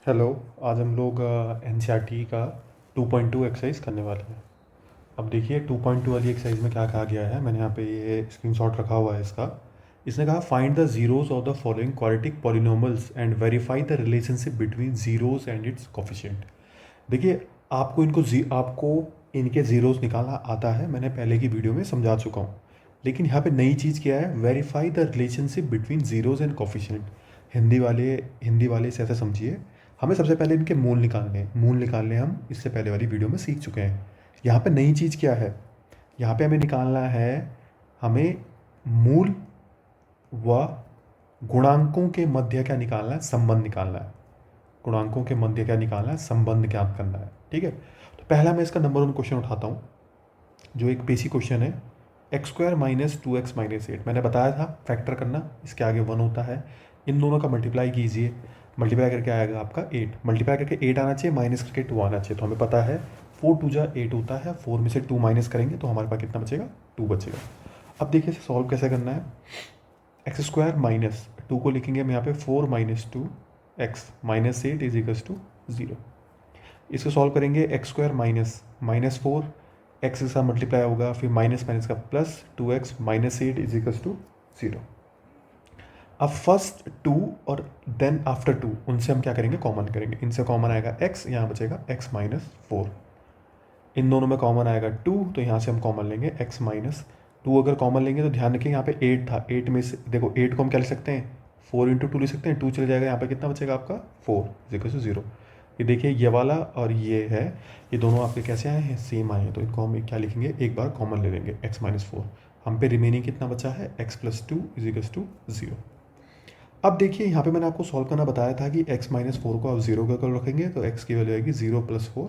Hello. आज हम लोग एनसीईआरटी का 2.2 एक्सरसाइज करने वाले हैं। अब देखिए 2.2 वाली एक्सरसाइज में क्या कहा गया है। मैंने यहाँ पे ये स्क्रीनशॉट रखा हुआ है इसका। इसने कहा find the zeros of the following quadratic polynomials and verify the relationship between zeros and its coefficient. देखिए आपको इनके ज़ीरोस निकालना आता है, मैंने पहले की वीडियो में समझा चुका हूँ। लेकिन यहाँ पे नई चीज़ क्या है, verify the relationship between zeros and coefficient. Hindi वाले इसे ऐसे समझिए। हमें सबसे पहले इनके मूल निकालने हम इससे पहले वाली वीडियो में सीख चुके हैं। यहाँ पे नई चीज़ क्या है, यहाँ पे हमें निकालना है, हमें मूल व गुणांकों के मध्य क्या निकालना है, संबंध निकालना है। गुणांकों के मध्य क्या निकालना है, संबंध ज्ञात करना है। ठीक है, तो पहला मैं इसका नंबर 1 क्वेश्चन उठाता हूँ, जो एक बेसिक क्वेश्चन है। एक्स स्क्वायर माइनस 2x-8, मैंने बताया था फैक्टर करना, इसके आगे 1 होता है। इन दोनों का मल्टीप्लाई कीजिए, मल्टीप्लाई करके आएगा आपका 8, मल्टीप्लाई करके 8 आना चाहिए, माइनस करके 2 आना चाहिए। तो हमें पता है 4 2 जा 8 होता है, 4 में से 2 माइनस करेंगे तो हमारे पास कितना बचेगा, 2 बचेगा। अब देखिए इसे सॉल्व कैसे करना है। एक्स स्क्वायर माइनस 2 को लिखेंगे हम यहाँ पे 4 minus 2 X minus 8 is equals to 0। इसको सॉल्व करेंगे, X square minus minus 4 X के साथ मल्टीप्लाई होगा, फिर माइनस माइनस का plus 2x minus 8 is equals to 0। अब फर्स्ट 2 और देन आफ्टर 2 उनसे हम क्या करेंगे, कॉमन करेंगे। इनसे कॉमन आएगा x, यहाँ बचेगा x माइनस 4। इन दोनों में कॉमन आएगा 2, तो यहाँ से हम कॉमन लेंगे x माइनस 2। अगर कॉमन लेंगे तो ध्यान रखिए यहाँ पे 8 था, 8 में से देखो 8 को हम क्या लिख सकते हैं, 4 इंटू 2 लिख सकते हैं, 2 चले जाएगा, यहाँ पे कितना बचेगा आपका 4 इज इक्वल टू 0। ये देखिए ये वाला और ये है, ये दोनों आपके कैसे आए हैं, सेम आए हैं, तो इनको हम क्या लिखेंगे, एक बार कॉमन ले लेंगे x माइनस 4। हम पे रिमेनिंग कितना बचा है, x plus 2 is equal to 0। अब देखिए यहाँ पे मैंने आपको सॉल्व करना बताया था कि x माइनस 4 को आप 0 के ऊपर रखेंगे तो x की वैल्यू आएगी 0 प्लस 4,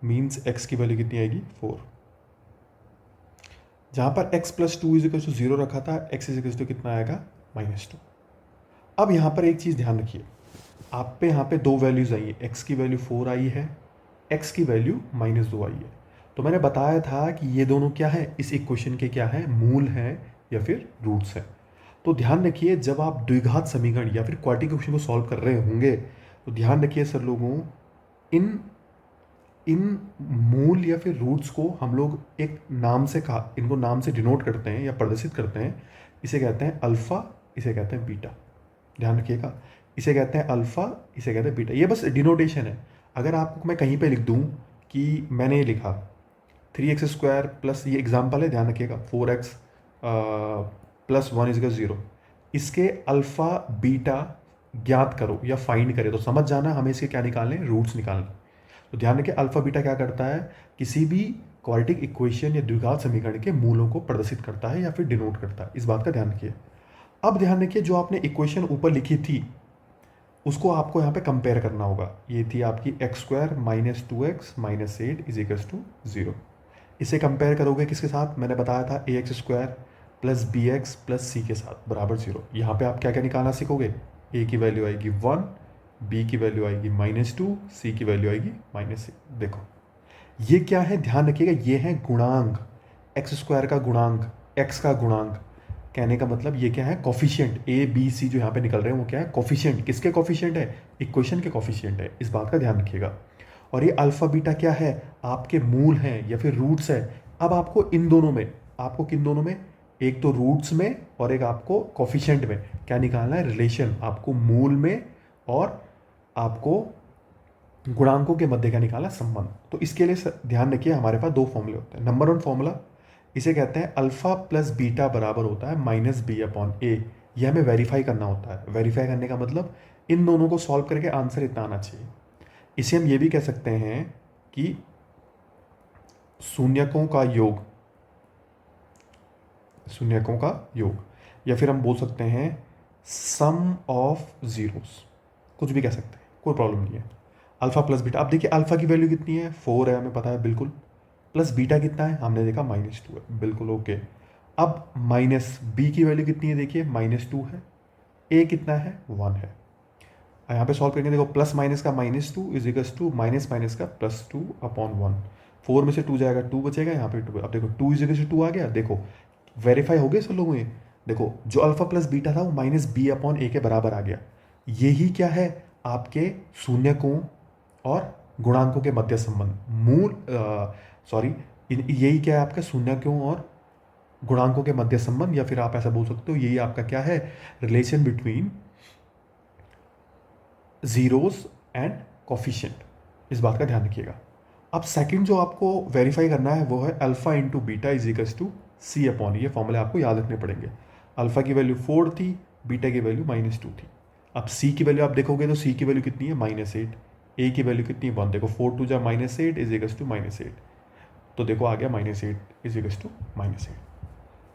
मीन्स x की वैल्यू कितनी आएगी 4। जहाँ पर x plus 2 is equal to 0 रखा था, x इज इक्वल टू कितना आएगा, माइनस 2। अब यहाँ पर एक चीज़ ध्यान रखिए, आप पे यहाँ पे दो वैल्यूज़ आई है, x की वैल्यू 4 आई है, x की वैल्यू माइनस 2 आई है। तो मैंने बताया था कि ये दोनों क्या है, इस इक्वेशन के क्या है, मूल हैं या फिर रूट्स हैं। तो ध्यान रखिए जब आप द्विघात समीकरण या फिर क्वाड्रेटिक इक्वेशन को सॉल्व कर रहे होंगे तो ध्यान रखिए सर लोगों, इन इन मूल या फिर रूट्स को हम लोग एक नाम से कहा, इनको नाम से डिनोट करते हैं या प्रदर्शित करते हैं। इसे कहते हैं अल्फ़ा, इसे कहते हैं बीटा। ध्यान रखिएगा, इसे कहते हैं अल्फ़ा, इसे कहते हैं बीटा। ये बस डिनोटेशन है। अगर आपको मैं कहीं पे लिख दूं कि मैंने ये लिखा 3x² प्लस, ये एग्जाम्पल है ध्यान रखिएगा, 4x प्लस 1 इज 0, इसके अल्फ़ा बीटा ज्ञात करो या फाइंड करे, तो समझ जाना हमें इसके क्या निकालने, रूट्स निकालने। तो ध्यान रखिए अल्फा बीटा क्या करता है, किसी भी क्वाड्रेटिक इक्वेशन या द्विघात समीकरण के मूलों को प्रदर्शित करता है या फिर डिनोट करता है, इस बात का ध्यान रखिए। अब ध्यान रखिए जो आपने इक्वेशन ऊपर लिखी थी उसको आपको यहाँ पे कंपेयर करना होगा। ये थी आपकी X square minus 2x minus 8 is equals to 0। इसे कंपेयर करोगे किसके साथ, मैंने बताया था ax² प्लस bx प्लस सी के साथ बराबर 0। यहाँ पे आप क्या क्या निकालना सीखोगे, a की वैल्यू आएगी 1, b की वैल्यू आएगी -2, c की वैल्यू आएगी -6। देखो ये क्या है, ध्यान रखिएगा, ये है गुणांक, x² का गुणांक, x का गुणांक। कहने का मतलब ये क्या है, कॉफिशिएंट। ए बी सी जो यहाँ पे निकल रहे हैं वो क्या है, कॉफिशिएंट। किसके कॉफिशिएंट है, इक्वेशन के कॉफिशिएंट है, इस बात का ध्यान रखिएगा। और ये अल्फा बीटा क्या है, आपके मूल हैं या फिर रूट्स है। अब आपको इन दोनों में, आपको किन दोनों में, एक तो रूट्स में और एक आपको कॉफिशिएंट में क्या निकालना है, रिलेशन। आपको मूल में और आपको गुणांकों के मध्य का निकाला संबंध। तो इसके लिए ध्यान रखिए हमारे पास दो फॉर्मूले होते हैं। नंबर 1 फॉर्मूला, इसे कहते हैं अल्फा प्लस बीटा बराबर होता है माइनस बी अपॉन ए। ये हमें वेरीफाई करना होता है। वेरीफाई करने का मतलब इन दोनों को सॉल्व करके आंसर इतना आना चाहिए। इसे हम ये भी कह सकते हैं कि शून्यकों का योग, शून्यकों का योग, या फिर हम बोल सकते हैं सम ऑफ जीरोस, कुछ भी कह सकते हैं, कोई प्रॉब्लम नहीं है। अल्फा प्लस बीटा, अब देखिए अल्फा की वैल्यू कितनी है, 4 है, हमें पता है बिल्कुल। प्लस बीटा कितना है, हमने देखा -2 है, बिल्कुल ओके। अब माइनस बी की वैल्यू कितनी है, देखिए -2 है। ए कितना है, 1 है। यहाँ पे सॉल्व करेंगे, देखो प्लस माइनस का -2 is equals to minus minus का +2 अपॉन 1। 4 में से 2 जाएगा, 2 बचेगा, यहाँ पे 2। अब देखो 2 इज इक्वल्स टू 2 आ गया। देखो वेरीफाई हो गए सब लोगों में। देखो जो अल्फा प्लस बीटा था वो माइनस बी अपॉन ए के बराबर आ गया। यही क्या है, आपके शून्यकों और गुणांकों के मध्य संबंध, मूल सॉरी यही क्या है आपका शून्यकों और गुणांकों के मध्य संबंध, या फिर आप ऐसा बोल सकते हो यही आपका क्या है, relation between zeros and coefficient. इस बात का ध्यान रखिएगा। अब सेकंड जो आपको वेरीफाई करना है वो है alpha into beta is equals to C upon, ये फॉर्मूले आपको याद रखने पड़ेंगे। अल्फा की वैल्यू 4 थी, बीटा की वैल्यू -2 थी। अब सी की वैल्यू आप देखोगे तो सी की वैल्यू कितनी है, -8। ए की वैल्यू कितनी है, 1। देखो 4 2 जा -8 इज इक्वल्स टू -8, तो देखो आ गया -8 इज इक्वल्स टू -8।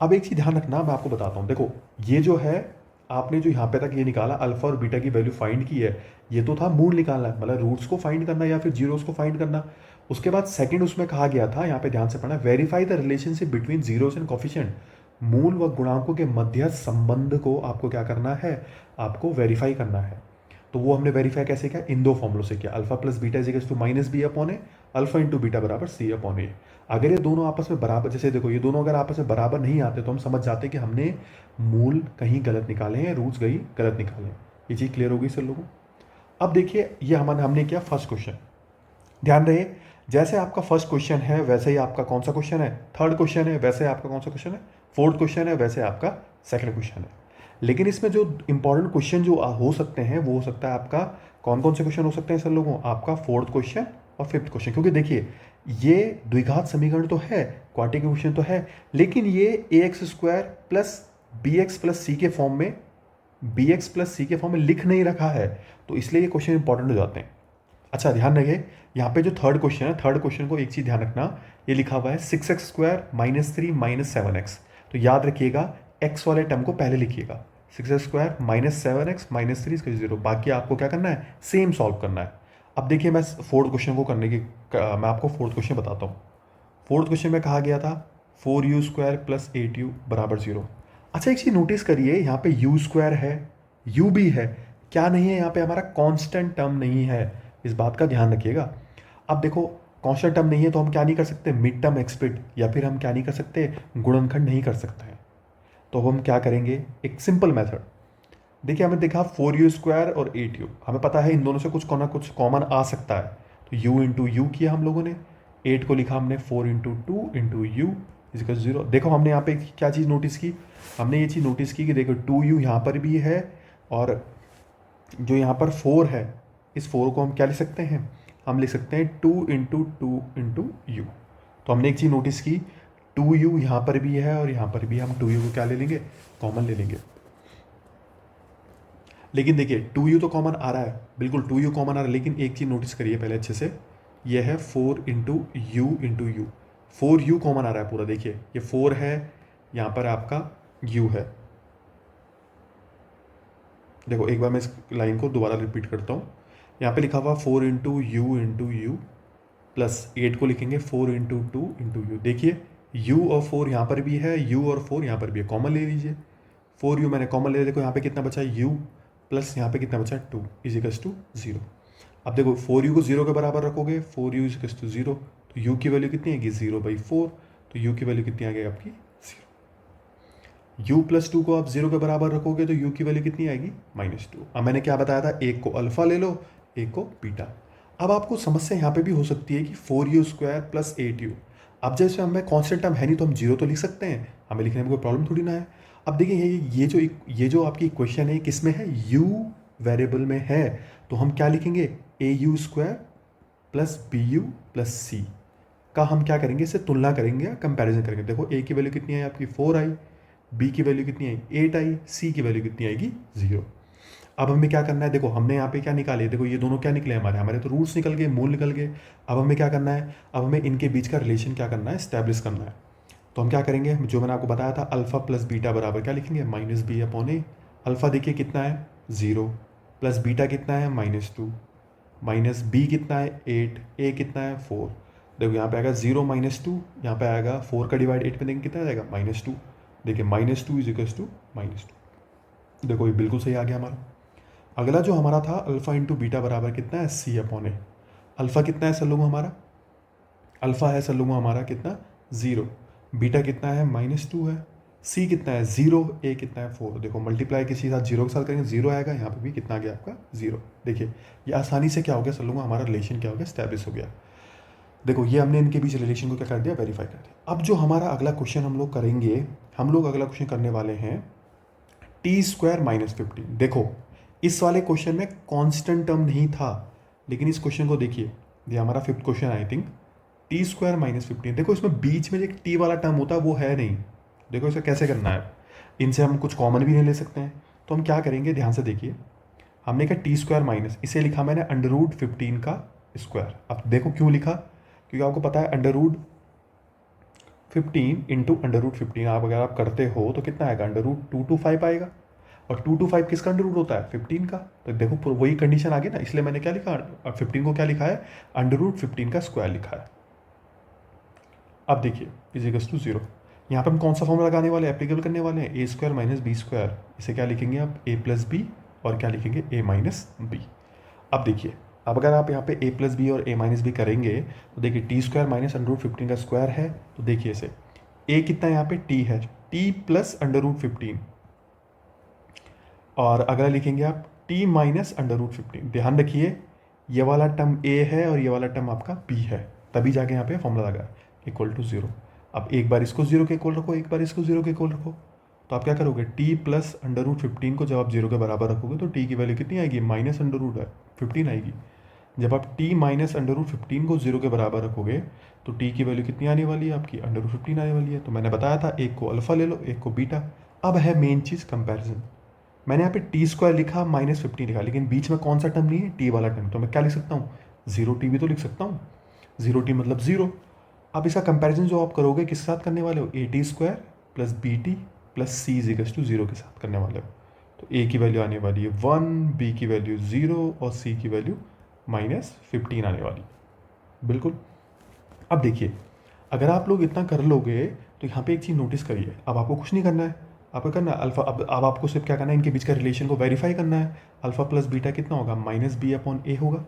अब एक चीज़ ध्यान रखना, मैं आपको बताता हूँ। देखो ये जो है आपने जो यहाँ पे तक ये निकाला अल्फा और बीटा की वैल्यू फाइंड की है, ये तो था मूल निकालना है, मतलब रूट्स को फाइंड करना या फिर जीरोस को फाइंड करना। उसके बाद सेकंड उसमें कहा गया था, यहाँ पे ध्यान से पढ़ना, verify the relationship between zeros and coefficient. मूल व गुणांकों के मध्य संबंध को आपको क्या करना है, आपको वेरीफाई करना है। तो वो हमने वेरीफाई कैसे किया, इन दो फॉर्मुलों से किया। Alpha plus beta is equals to -b upon A, alpha into beta बराबर सी अपॉन ए। अगर ये दोनों आपस में बराबर, जैसे देखो ये दोनों अगर आपस में बराबर नहीं आते तो हम समझ जाते कि हमने मूल कहीं गलत निकाले हैं, रूट्स कहीं गलत निकाले हैं। ये चीज़ क्लियर होगी सर लोगों। अब देखिए ये हमने किया फर्स्ट क्वेश्चन। ध्यान रहे, जैसे आपका फर्स्ट क्वेश्चन है वैसे ही आपका कौन सा क्वेश्चन है, थर्ड क्वेश्चन है, वैसे आपका कौन सा क्वेश्चन है, फोर्थ क्वेश्चन है, वैसे आपका सेकंड क्वेश्चन है। लेकिन इसमें जो इंपॉर्टेंट क्वेश्चन जो हो सकते हैं वो हो सकता है आपका, कौन कौन से क्वेश्चन हो सकते हैं सर लोगों, आपका फोर्थ क्वेश्चन और फिफ्थ क्वेश्चन। क्योंकि देखिए ये द्विघात समीकरण तो है, क्वाड्रेटिक इक्वेशन तो है, लेकिन ये ax² प्लस bx प्लस सी के फॉर्म में, bx प्लस सी के फॉर्म में लिख नहीं रखा है, तो इसलिए ये क्वेश्चन इंपॉर्टेंट हो जाते हैं। अच्छा ध्यान रखिए, यहाँ पे जो थर्ड क्वेश्चन है, थर्ड क्वेश्चन को एक चीज़ ध्यान रखना, ये लिखा हुआ है 6x² -3 -7x। तो याद रखिएगा x वाले टर्म को पहले लिखिएगा, 6x² -7x -3 0। बाकी आपको क्या करना है, सेम सॉल्व करना है। अब देखिए मैं फोर्थ क्वेश्चन को करने की मैं आपको फोर्थ क्वेश्चन बताता हूँ। फोर्थ क्वेश्चन में कहा गया था 4u² प्लस 8u बराबर 0। अच्छा एक चीज़ नोटिस करिए, यहाँ पे u² है, u भी है, क्या नहीं है यहाँ पे, हमारा कांस्टेंट टर्म नहीं है, इस बात का ध्यान रखिएगा। अब देखो कांस्टेंट टर्म नहीं है तो हम क्या नहीं कर सकते, मिड टर्म एक्सपेक्ट, या फिर हम क्या नहीं कर सकते, गुणनखंड नहीं कर सकते हैं। तो हम क्या करेंगे, एक सिंपल मेथड। देखिए हमें देखा 4u² और 8u, हमें पता है इन दोनों से कुछ ना कुछ कॉमन आ सकता है, तो u इंटू यू किया हम लोगों ने, 8 को लिखा हमने 4 इंटू 2 इंटू यू इजिकल 0। देखो हमने यहाँ पे क्या चीज़ नोटिस की, हमने ये चीज़ नोटिस की कि देखो 2u यहाँ पर भी है, और जो यहाँ पर 4 है, इस 4 को हम क्या लिख सकते हैं, हम लिख सकते हैं 2 इंटू 2 इंटू यू। तो हमने एक चीज़ नोटिस की, 2u यहाँ पर भी है और यहाँ पर भी, हम 2u को क्या ले लेंगे, कॉमन ले लेंगे। लेकिन देखिए 2u तो कॉमन आ रहा है, बिल्कुल 2u कॉमन आ रहा है, लेकिन एक चीज़ नोटिस करिए पहले अच्छे से, ये है 4 into u into u, 4u common आ रहा है पूरा। देखिए ये 4 है, यहाँ पर आपका u है। देखो एक बार मैं इस लाइन को दोबारा रिपीट करता हूँ, यहाँ पे लिखा हुआ 4 इंटू यू प्लस 8 को लिखेंगे 4 इंटू 2 इंटू यू। देखिए u और 4 यहाँ पर भी है, u और 4 यहाँ पर भी है, कॉमन ले लीजिए, 4u मैंने कॉमन ले लिया। देखो यहाँ पे कितना बचा, u प्लस यहाँ पे कितना बचा, 2 इज इक्वल्स टू 0। अब देखो 4u को 0 के बराबर रखोगे, 4u इज इक्वल्स टू 0, तो u की वैल्यू कितनी आएगी, 0/4, तो u की वैल्यू कितनी आ गई आपकी, 0। u प्लस 2 को आप 0 के बराबर रखोगे तो u की वैल्यू कितनी आएगी, -2। अब मैंने क्या बताया था, एक को अल्फा ले लो, एक को बीटा। अब आपको समस्या यहाँ पे भी हो सकती है कि 4u² प्लस 8u, अब जैसे हमें कॉन्स्टेंट टर्म है नहीं तो हम 0 तो लिख सकते हैं, हमें लिखने में कोई प्रॉब्लम थोड़ी ना है। अब देखिए ये जो आपकी इक्वेशन है किस में है, u वेरिएबल में है, तो हम क्या लिखेंगे, au² plus bu plus c का हम क्या करेंगे, इससे तुलना करेंगे या कंपैरिजन करेंगे। देखो a की वैल्यू कितनी आई आपकी 4 आई, b की वैल्यू कितनी आई 8 आई, c की वैल्यू कितनी आएगी 0। अब हमें क्या करना है, देखो हमने यहाँ पे क्या निकाले, देखो ये दोनों क्या निकले हमारे तो रूट्स निकल गए, मूल निकल गए। अब हमें क्या करना है, अब हमें इनके बीच का रिलेशन क्या करना है, स्टैब्लिश करना है। तो हम क्या करेंगे, जो मैंने आपको बताया था अल्फा प्लस बीटा बराबर क्या लिखेंगे, -b अपॉन ए। अल्फा देखिए कितना है 0, प्लस बीटा कितना है -2, माइनस b कितना है 8, a कितना है 4। देखो यहाँ पे आएगा 0 -2, यहाँ पे आएगा 4 का डिवाइड 8 में देंगे कितना आएगा -2। देखिए -2 इज इक्वल्स टू -2। देखो ये बिल्कुल सही आ गया हमारा। अगला जो हमारा था अल्फा इंटू बीटा बराबर कितना है, c अपॉन ए। अल्फा कितना है सर लोगों हमारा, अल्फा है सर लोगों हमारा कितना 0, बीटा कितना है -2 है, सी कितना है 0, ए कितना है 4। देखो मल्टीप्लाई किसी के साथ जीरो के साथ करेंगे जीरो आएगा, यहाँ पे भी कितना आ गया आपका 0। देखिए ये आसानी से क्या हो गया, चलूँगा हमारा रिलेशन क्या हो गया, स्टैब्लिश हो गया। देखो ये हमने इनके बीच रिलेशन को क्या कर दिया, वेरीफाई कर दिया। अब जो हमारा अगला क्वेश्चन हम लोग करेंगे, हम लोग अगला क्वेश्चन करने वाले हैं t² - 15। देखो इस वाले क्वेश्चन में कांस्टेंट टर्म नहीं था, लेकिन इस क्वेश्चन को देखिए, ये हमारा 5th question I think, t² - 15। देखो इसमें बीच में जो t वाला टर्म होता है वो है नहीं। देखो इसे कैसे करना है, इनसे हम कुछ कॉमन भी नहीं ले सकते हैं, तो हम क्या करेंगे, ध्यान से देखिए। हमने कहा t² माइनस, इसे लिखा मैंने √15 का स्क्वायर। अब देखो क्यों लिखा, क्योंकि आपको पता है √15 इंटू √15 आप अगर आप करते हो तो कितना आएगा, √225 आएगा। और 225 किसका अंडर रूट होता है, 15 का। तो देखो वही कंडीशन आ गई ना, इसलिए मैंने क्या लिखा, 15 को क्या लिखा है, √15 का स्क्वायर लिखा है। अब देखिए इजिकल्स टू 0, यहाँ पर हम कौन सा फॉर्मूला लगाने वाले हैं, एप्लीकेबल करने वाले हैं, a² - b²। इसे क्या लिखेंगे आप, a + b, और क्या लिखेंगे, a - b। अब देखिए, अब अगर आप यहाँ पे a + b और a - b करेंगे तो देखिए t² - √15 का स्क्वायर है, तो देखिए इसे a कितना है, यहाँ पे t है, t + √15, और अगला लिखेंगे आप t - √15। ध्यान रखिए ये वाला टर्म a है और ये वाला टर्म आपका b है, तभी जाके यहाँ पे फॉर्मूला लगा इक्वल टू 0। अब एक बार इसको 0 के इक्वल रखो, एक बार इसको 0 के इक्वल रखो, तो आप क्या करोगे, t + √15 को जब आप 0 के बराबर रखोगे तो t की वैल्यू कितनी आएगी, -√15 आएगी। जब आप t - √15 को 0 के बराबर रखोगे तो t की वैल्यू कितनी आने वाली है आपकी, √15 आने वाली है। तो मैंने बताया था एक को अल्फ़ा ले लो, एक को बीटा। अब है मेन चीज़ कंपैरिजन। मैंने यहाँ पे t² लिखा, -15 लिखा, लेकिन बीच में कौन सा टर्म नहीं है, t वाला टर्म। तो मैं क्या लिख सकता हूँ, 0t भी तो लिख सकता हूँ, 0t मतलब 0। अब इसका कंपैरिजन जो आप करोगे किसके साथ करने वाले हो, at² + bt + c = 0 के साथ करने वाले हो। तो a की वैल्यू आने वाली है 1, b की वैल्यू 0 और c की वैल्यू -15 आने वाली है। बिल्कुल। अब देखिए अगर आप लोग इतना कर लोगे तो यहाँ पे एक चीज़ नोटिस करिए, अब आपको कुछ नहीं करना है, आपको करना है अल्फ़ा, अब आपको सिर्फ क्या करना है, इनके बीच का रिलेशन को वेरीफाई करना है। अल्फ़ा + बीटा कितना होगा, -b/a होगा।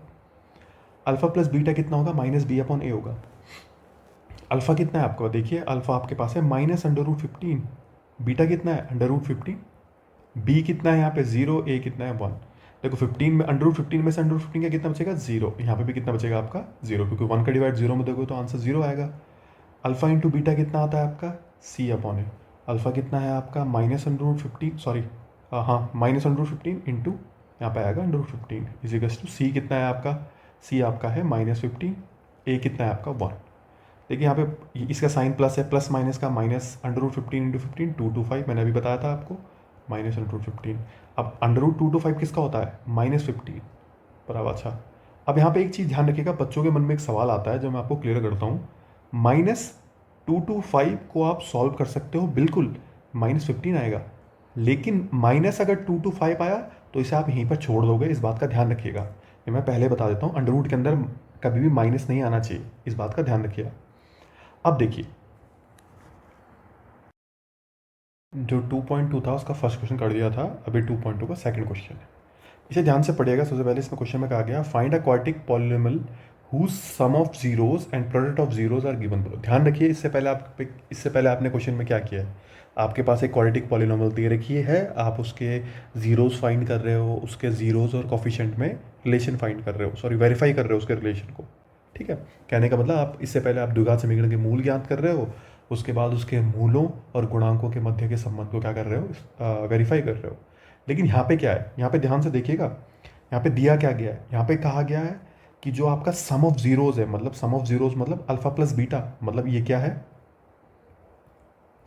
अल्फ़ा + बीटा कितना होगा, -b/a होगा। अल्फ़ा कितना है आपका, देखिए अल्फ़ा आपके पास है -√15, बीटा कितना है √15, b कितना है यहाँ पे 0, a कितना है 1। देखो 15 में √15 में से √15 का कितना बचेगा, 0। यहाँ पे भी कितना बचेगा आपका 0, क्योंकि 1 का डिवाइड 0 में देखो तो आंसर 0 आएगा। अल्फ़ा इंटू बीटा कितना आता है आपका, c/a। अल्फ़ा कितना है आपका -√15, सॉरी हाँ -√15 इंटू यहाँ पे आएगा √15 इजिकल्स टू c कितना है आपका, c आपका है -15, a कितना है आपका 1। देखिए यहाँ पे इसका साइन प्लस है, प्लस माइनस का -√15 इंटू 15 225, मैंने अभी बताया था आपको, -√15। अब √225 किसका होता है, -15 बराबर। अच्छा अब यहाँ पे एक चीज़ ध्यान रखिएगा, बच्चों के मन में एक सवाल आता है जो मैं आपको क्लियर करता हूँ। -225 को आप सॉल्व कर सकते हो, बिल्कुल -15 आएगा, लेकिन माइनस अगर 225 आया तो इसे आप यहीं पर छोड़ दोगे, इस बात का ध्यान रखिएगा। ये मैं पहले बता देता हूँ, अंडर रूट के अंदर कभी भी माइनस नहीं आना चाहिए, इस बात का ध्यान रखिएगा। अब देखिए जो 2.2 था उसका फर्स्ट क्वेश्चन कर दिया था, अभी 2.2 का सेकंड क्वेश्चन है, इसे ध्यान से पढ़िएगा। सबसे पहले इसमें क्वेश्चन में कहा गया find a quadratic polynomial whose sum of zeros and product of zeros are given below. ध्यान रखिए इससे पहले आपने क्वेश्चन में क्या किया है, आपके पास एक क्वाड्रेटिक पॉलिनोमियल दे रखी है, आप उसके जीरोस फाइंड कर रहे हो, उसके जीरोस और कोफिशिएंट में रिलेशन फाइंड कर रहे हो, सॉरी वेरीफाई कर रहे हो उसके रिलेशन को। ठीक है, कहने का मतलब आप इससे पहले आप द्विघात समीकरण के मूल ज्ञात कर रहे हो, उसके बाद उसके मूलों और गुणांकों के मध्य के संबंध को क्या कर रहे हो, वेरीफाई कर रहे हो। लेकिन यहाँ पे क्या है, यहाँ पे ध्यान से देखिएगा, यहाँ पे दिया क्या गया है, यहाँ पे कहा गया है कि जो आपका सम ऑफ जीरोज है, मतलब सम ऑफ जीरोज मतलब अल्फा प्लस बीटा, मतलब ये क्या है,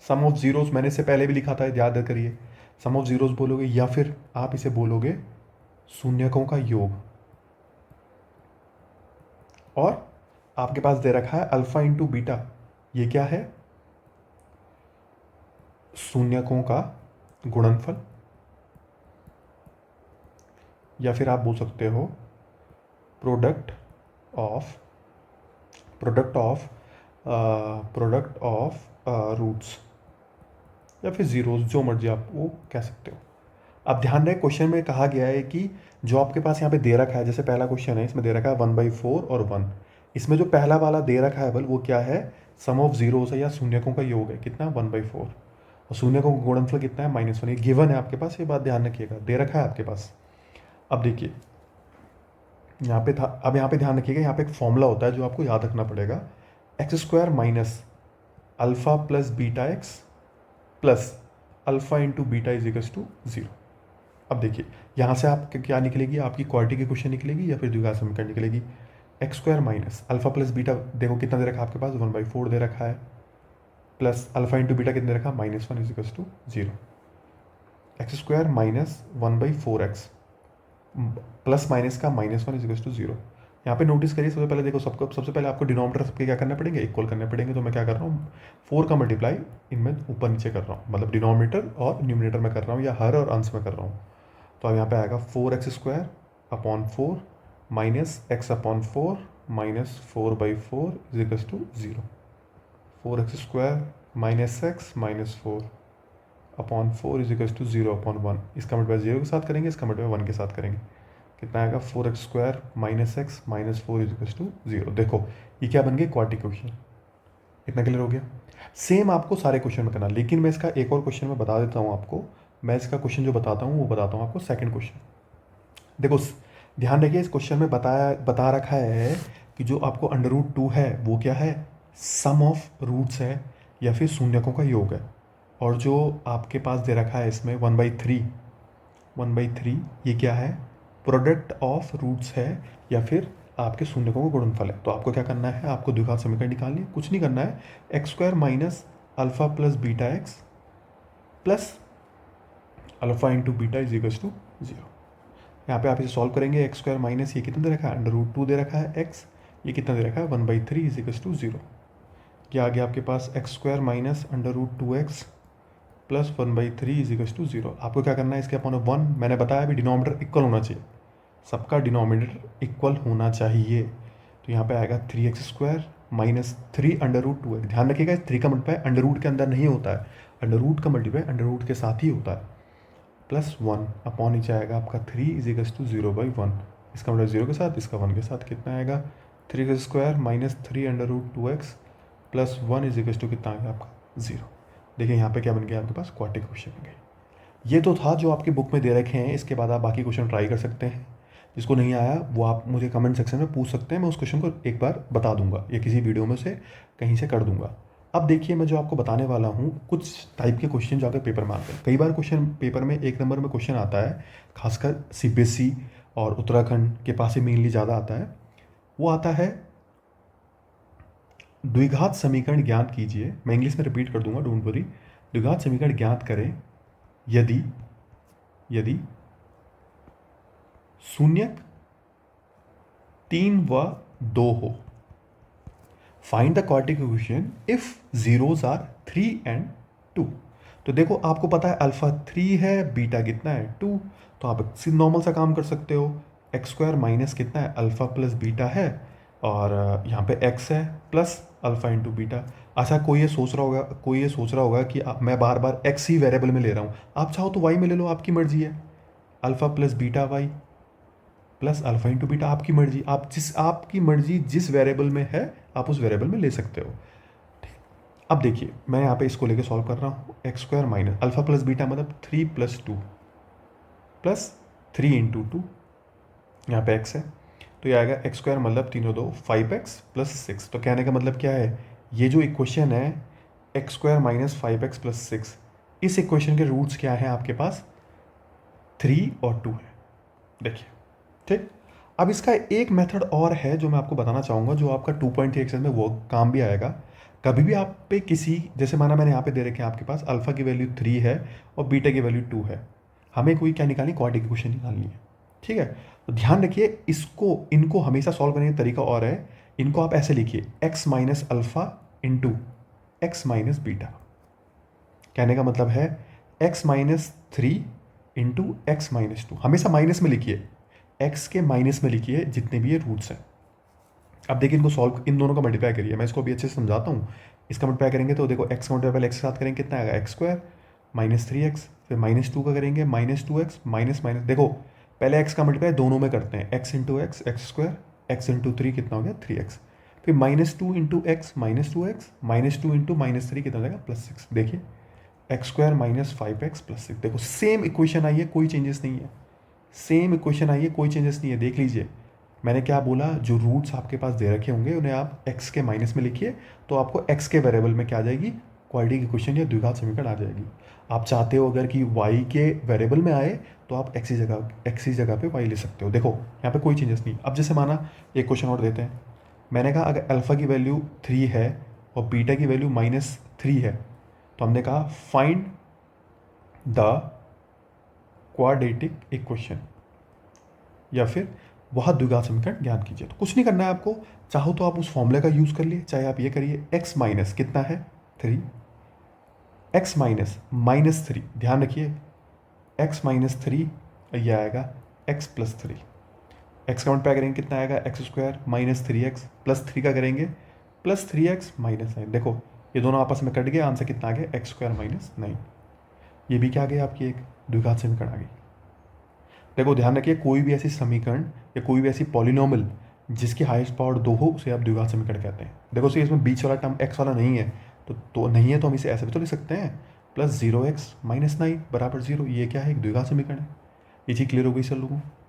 सम ऑफ जीरोज मैंने इससे पहले भी लिखा था, याद करिए। सम ऑफ जीरोज बोलोगे या फिर आप इसे बोलोगे शून्यकों का योग, और आपके पास दे रखा है अल्फा इंटू बीटा, ये क्या है, शून्यकों का गुणनफल, या फिर आप बोल सकते हो प्रोडक्ट ऑफ रूट्स, या फिर जीरोस, जो मर्जी आप वो कह सकते हो। अब ध्यान रहे क्वेश्चन में कहा गया है कि जो आपके पास यहाँ पे दे रखा है, जैसे पहला क्वेश्चन है इसमें दे रखा है 1/4 और 1, इसमें जो पहला वाला दे रखा है बल वो क्या है, सम ऑफ जीरोस है या शून्यकों का योग है, कितना 1/4। और शून्यकों का गुणनफल कितना है -1, ये गिवन है आपके पास, ये बात ध्यान रखिएगा, दे रखा है आपके पास। अब देखिए यहाँ पे था, अब यहाँ पे ध्यान रखिएगा, यहाँ पे एक फॉर्मूला होता है जो आपको याद रखना पड़ेगा, x² minus alpha plus beta X plus alpha into beta is equals to 0। अब देखिए यहाँ से आप क्या निकलेगी, आपकी क्वाड्रेटिक इक्वेशन निकलेगी या फिर द्विघात समीकरण निकलेगी। x² minus alpha plus beta, देखो कितना दे रखा है आपके पास, 1/4 दे रखा है, प्लस अल्फा इंटू बीटा कितने रखा, -1 is equals to 0। x² minus 1/4x plus minus का -1 इज इक्वल्स टू 0। यहाँ पे नोटिस करिए, सबसे पहले देखो, सबसे पहले आपको डिनोमिनेटर सबके क्या करने पड़ेंगे, इक्वल करने पड़ेंगे। तो मैं क्या कर रहा हूँ, 4 का मल्टीप्लाई इनमें ऊपर नीचे कर रहा हूँ, मतलब डिनोमिनेटर और न्यूमिनेटर में कर रहा हूँ, या हर और अंश में कर रहा हूँ। तो अब यहाँ पे आएगा 4x² upon 4 minus x upon 4 minus 4/4 is equals to 0। 4x² minus x minus 4 upon 4 is equals to 0 upon 1। इसका मल्टीप्लाई 0 के साथ करेंगे, इसका मल्टीप्लाई 1 के साथ करेंगे, कितना आएगा 4x² minus x minus 4 is equals to 0। देखो ये क्या बन गई, क्वाड्रेटिक इक्वेशन। इतना क्लियर हो गया। सेम आपको सारे क्वेश्चन में करना, लेकिन मैं इसका एक और क्वेश्चन में बता देता हूँ आपको। मैं इसका क्वेश्चन जो बताता हूँ वो बताता हूँ आपको, सेकंड क्वेश्चन। देखो ध्यान रखिए, इस क्वेश्चन में बता रखा है कि जो आपको √2 है वो क्या है, सम ऑफ रूट्स है या फिर शून्यकों का योग है। और जो आपके पास दे रखा है इसमें 1/3 ये क्या है, प्रोडक्ट ऑफ रूट्स है या फिर आपके शून्यकों का गुणनफल है। तो आपको क्या करना है, आपको द्विघात समीकरण निकालनी है, कुछ नहीं करना है, x² minus alpha plus beta X plus alpha into beta is equals to 0। यहाँ पे आप इसे सॉल्व करेंगे, x² माइनस ये कितना दे रखा है, √2 दे रखा है x, ये कितना दे रखा है 1/3 इज इक्वल्स टू 0। क्या आ गया आपके पास, x² minus √2x plus 1/3 is equals to 0। आपको क्या करना है, इसके अपॉन 1, मैंने बताया अभी डिनोमिनेटर इक्वल होना चाहिए, सबका डिनोमिनेटर इक्वल होना चाहिए। तो यहाँ पे आएगा 3x² माइनस 3 √2x। ध्यान रखिएगा, 3 का मल्टीप्लाई अंडर रूट के अंदर नहीं होता है, अंडर रूट का मल्टीप्लाई अंडर रूट के साथ ही होता है, प्लस 1 अपॉन नीचे आएगा आपका 3 इज इक्वल्स टू 0/1। इसका मतलब 0 के साथ, इसका 1 के साथ, कितना आएगा 3x² minus 3 √2x plus 1 is equals to कितना आएगा आपका 0। देखिए यहाँ पे क्या बन गया आपके पास, क्वाड्रेटिक क्वेश्चन बन गए। ये तो था जो आपकी बुक में दे रखे हैं, इसके बाद आप बाकी क्वेश्चन ट्राई कर सकते हैं। जिसको नहीं आया वो आप मुझे कमेंट सेक्शन में पूछ सकते हैं, मैं उस क्वेश्चन को एक बार बता दूंगा या किसी वीडियो में से कहीं से कर दूंगा। अब देखिए मैं जो आपको बताने वाला हूँ, कुछ टाइप के क्वेश्चन जो आपके पेपर में आते हैं। कई बार क्वेश्चन पेपर में 1 नंबर में क्वेश्चन आता है, खासकर CBSE और उत्तराखंड के पास ही मेनली ज़्यादा आता है। वो आता है, द्विघात समीकरण ज्ञात कीजिए। मैं इंग्लिश में रिपीट कर दूंगा, डोंट वरी। द्विघात समीकरण ज्ञात करें यदि शून्यक 3 व 2 हो। Find the quadratic equation if zeros are 3 and 2। तो देखो आपको पता है अल्फा 3 है, बीटा कितना है 2, तो आप नॉर्मल सा काम कर सकते हो। x² माइनस कितना है, अल्फा प्लस बीटा है, और यहाँ पे x है प्लस अल्फा इंटू बीटा। अच्छा कोई ये सोच रहा होगा कि मैं बार बार x ही वेरिएबल में ले रहा हूँ। आप चाहो तो y में ले लो, आपकी मर्जी है। Alpha plus beta y plus alpha into beta, आपकी मर्जी, आपकी मर्जी जिस वेरिएबल में है आप उस वेरिएबल में ले सकते हो। अब देखिए मैं यहाँ पे इसको लेके सॉल्व कर रहा हूँ, x² minus alpha plus beta मतलब 3 + 2 प्लस 3 × 2, यहाँ पे x है, तो ये आएगा x² मतलब 3 और 2 5x प्लस 6। तो कहने का मतलब क्या है, ये जो इक्वेशन है x² माइनस 5x प्लस 6, इस इक्वेशन के रूट्स क्या हैं आपके पास, 3 और 2 है। देखिए ठीक, अब इसका एक मेथड और है जो मैं आपको बताना चाहूँगा, जो आपका 2.3 एक्सरसाइज में वो काम भी आएगा। कभी भी आप पे किसी, जैसे माना मैंने यहाँ पे दे रखे हैं आपके पास अल्फा की वैल्यू 3 है और बीटा की वैल्यू 2 है, हमें कोई क्या निकालनी, क्वाड्रेटिक इक्वेशन निकालनी है। ठीक है, तो ध्यान रखिए इनको हमेशा सॉल्व करने का तरीका और है। इनको आप ऐसे लिखिए, x minus alpha into x minus beta. कहने का मतलब है x minus 3 into x minus 2, हमेशा माइनस में लिखिए, x के माइनस में लिखिए जितने भी ये रूट्स हैं। अब देखिए इनको सॉल्व, इन दोनों का मल्टीप्लाई करिए, मैं इसको अभी अच्छे से समझाता हूँ। इसका मल्टीप्लाई करेंगे तो देखो x का मल्टीप्लाई x के साथ करेंगे कितना आएगा, x² माइनस 3x, फिर -2 का करेंगे -2x माइनस, देखो पहले x का मल्टीप्लाई दोनों में करते हैं, x into x x², x into 3 कितना हो गया 3x, फिर -2 इंटू एक्स -2x, -2 इंटू -3 कितना हो जाएगा +6। देखिए एक्स स्क्वायर माइनस 5x+6। देखो सेम इक्वेशन आई है, कोई चेंजेस नहीं है। सेम इक्वेशन आई है, कोई चेंजेस नहीं है। देख लीजिए मैंने क्या बोला, जो रूट्स आपके पास दे रखे होंगे उन्हें आप x के माइनस में लिखिए, तो आपको x के वेरिएबल में क्या आ जाएगी, क्वाड्रेटिक इक्वेशन या द्विघात समीकरण आ जाएगी। आप चाहते हो अगर कि y के वेरिएबल में आए तो आप x की जगह पे y ले सकते हो। देखो यहाँ पे कोई चेंजेस नहीं। अब जैसे माना एक क्वेश्चन और देते हैं, मैंने कहा अगर अल्फ़ा की वैल्यू 3 है और बीटा की वैल्यू -3 है, तो हमने कहा फाइंड द क्वाड्रेटिक इक्वेशन या फिर वह द्विघात समीकरण ज्ञात कीजिए। तो कुछ नहीं करना है आपको, चाहो तो आप उस फॉर्मूले का यूज़ कर लिए, चाहे आप ये करिए x माइनस कितना है 3, x माइनस -3, ध्यान रखिए x -3 ये आएगा x+3। x का मल्टीप्लाई करेंगे कितना आएगा, एक्स स्क्वायर -3x +3 का करेंगे +3x -9। देखो ये दोनों आपस में कट गए, आंसर कितना आ गया, एक्स स्क्वायर -9। ये भी क्या आ गया आपकी एक द्विघात समीकरण आ गई। देखो ध्यान रखिए कोई भी ऐसी समीकरण या कोई भी ऐसी पॉलिनॉमियल जिसकी हाईएस्ट पावर 2 हो उसे आप द्विघात समीकरण कहते हैं। देखो सही इसमें बीच वाला टर्म x वाला नहीं है, तो नहीं है तो हम इसे ऐसे भी तो लिख सकते हैं, +0x -9 = 0। ये क्या है, एक द्विघात समीकरण है। ये चीज़ क्लियर हो गई सर लोगों को।